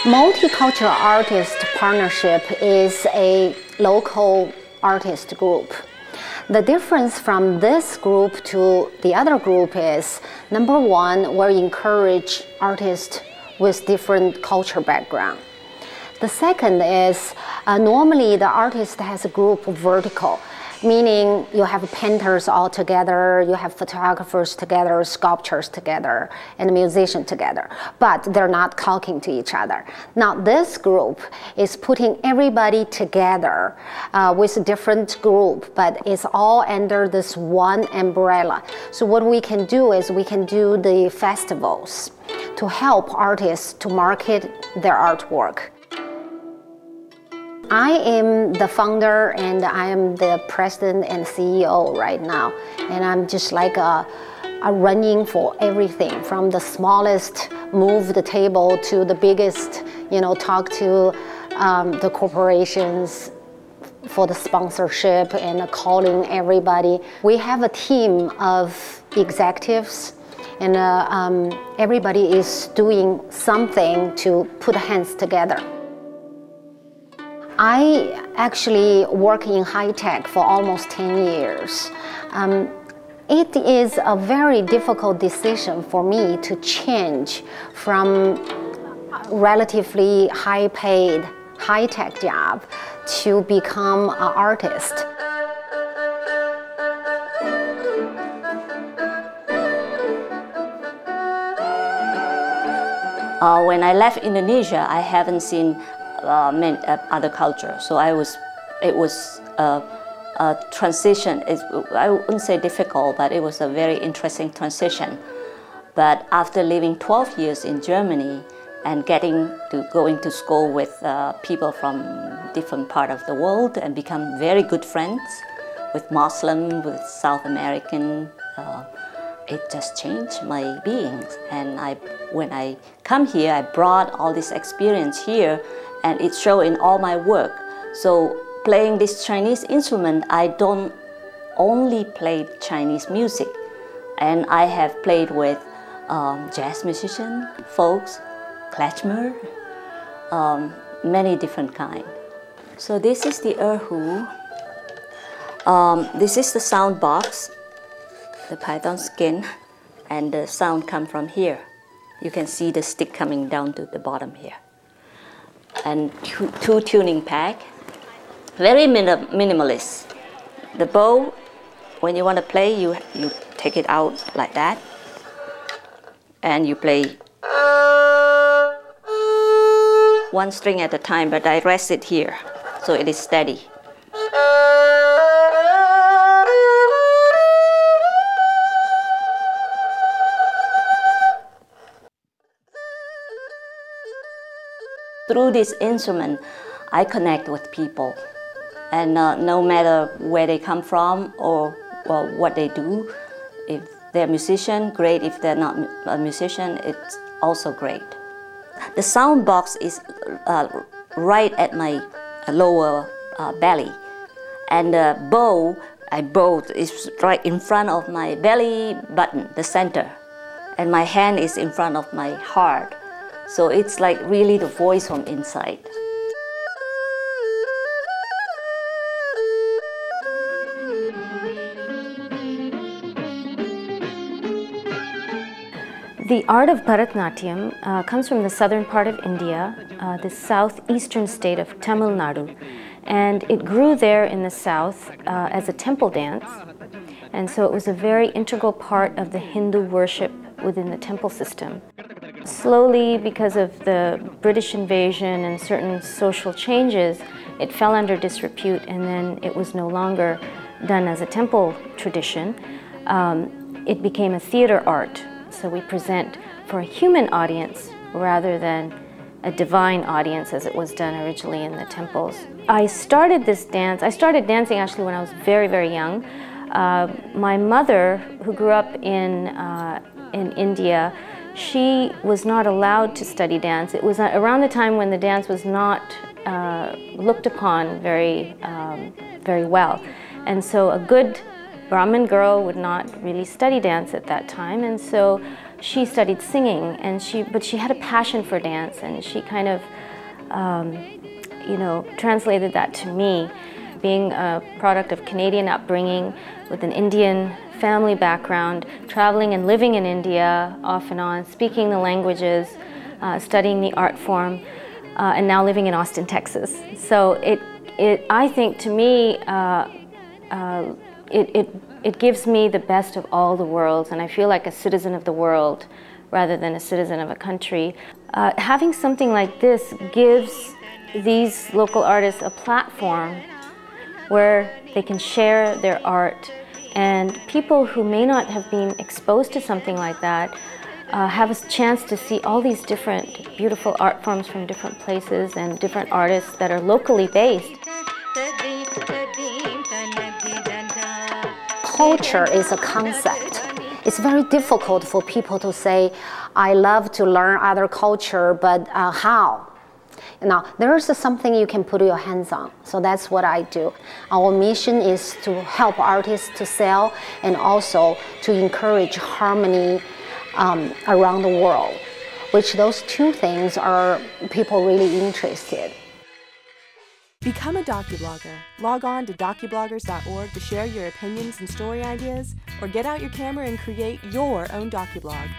Multicultural Artists Partnership is a local artist group. The difference from this group to the other group is, number one, we encourage artists with different culture background. The second is, normally the artist has a group vertical, meaning you have painters all together, you have photographers together, sculptors together, and musicians together, but they're not talking to each other. Now this group is putting everybody together with a different group, but it's all under this one umbrella. So what we can do is we can do the festivals to help artists to market their artwork. I am the founder and I am the president and CEO right now, and I'm just like a running for everything, from the smallest move the table to the biggest, talk to the corporations for the sponsorship and calling everybody. We have a team of executives, and everybody is doing something to put hands together. I actually work in high tech for almost 10 years. It is a very difficult decision for me to change from relatively high-paid, high-tech job to become an artist. When I left Indonesia, I haven't seen many other cultures, so it was a transition. I wouldn't say difficult, but it was a very interesting transition. But after living 12 years in Germany and going to school with people from different parts of the world and become very good friends with Muslim, with South American, it just changed my beings. And when I come here, I brought all this experience here, and it shows in all my work. So playing this Chinese instrument, I don't only play Chinese music. And I have played with jazz musicians, folks, klezmer, many different kinds. So this is the erhu. This is the sound box, the python skin, and the sound comes from here. You can see the stick coming down to the bottom here. And two tuning pack, very minimalist. The bow, when you want to play, you take it out like that, and you play one string at a time, but I rest it here, so it is steady. Through this instrument, I connect with people, and no matter where they come from or what they do, if they're a musician, great. If they're not a musician, it's also great. The sound box is right at my lower belly, and the bow is right in front of my belly button, the center, and my hand is in front of my heart. So it's like really the voice from inside. The art of Bharatanatyam comes from the southern part of India, the southeastern state of Tamil Nadu. And it grew there in the south as a temple dance. And so it was a very integral part of the Hindu worship within the temple system. Slowly, because of the British invasion and certain social changes, it fell under disrepute, and then it was no longer done as a temple tradition. It became a theater art, so we present for a human audience rather than a divine audience as it was done originally in the temples. I started dancing actually when I was very, very young. My mother, who grew up in India, she was not allowed to study dance. It was around the time when the dance was not looked upon very well. And so a good Brahmin girl would not really study dance at that time. And so she studied singing, and but she had a passion for dance, and she kind of, you know, translated that to me, being a product of Canadian upbringing with an Indian family background, traveling and living in India off and on, speaking the languages, studying the art form, and now living in Austin, Texas. So I think to me, it gives me the best of all the worlds, and I feel like a citizen of the world rather than a citizen of a country. Having something like this gives these local artists a platform where they can share their art, and people who may not have been exposed to something like that have a chance to see all these different beautiful art forms from different places and different artists that are locally based. Culture is a concept. It's very difficult for people to say, I love to learn other culture, but how? Now, there is something you can put your hands on, so that's what I do. Our mission is to help artists to sell and also to encourage harmony around the world, which those two things are people really interested. Become a Docublogger. Log on to Docubloggers.org to share your opinions and story ideas, or get out your camera and create your own Docublog.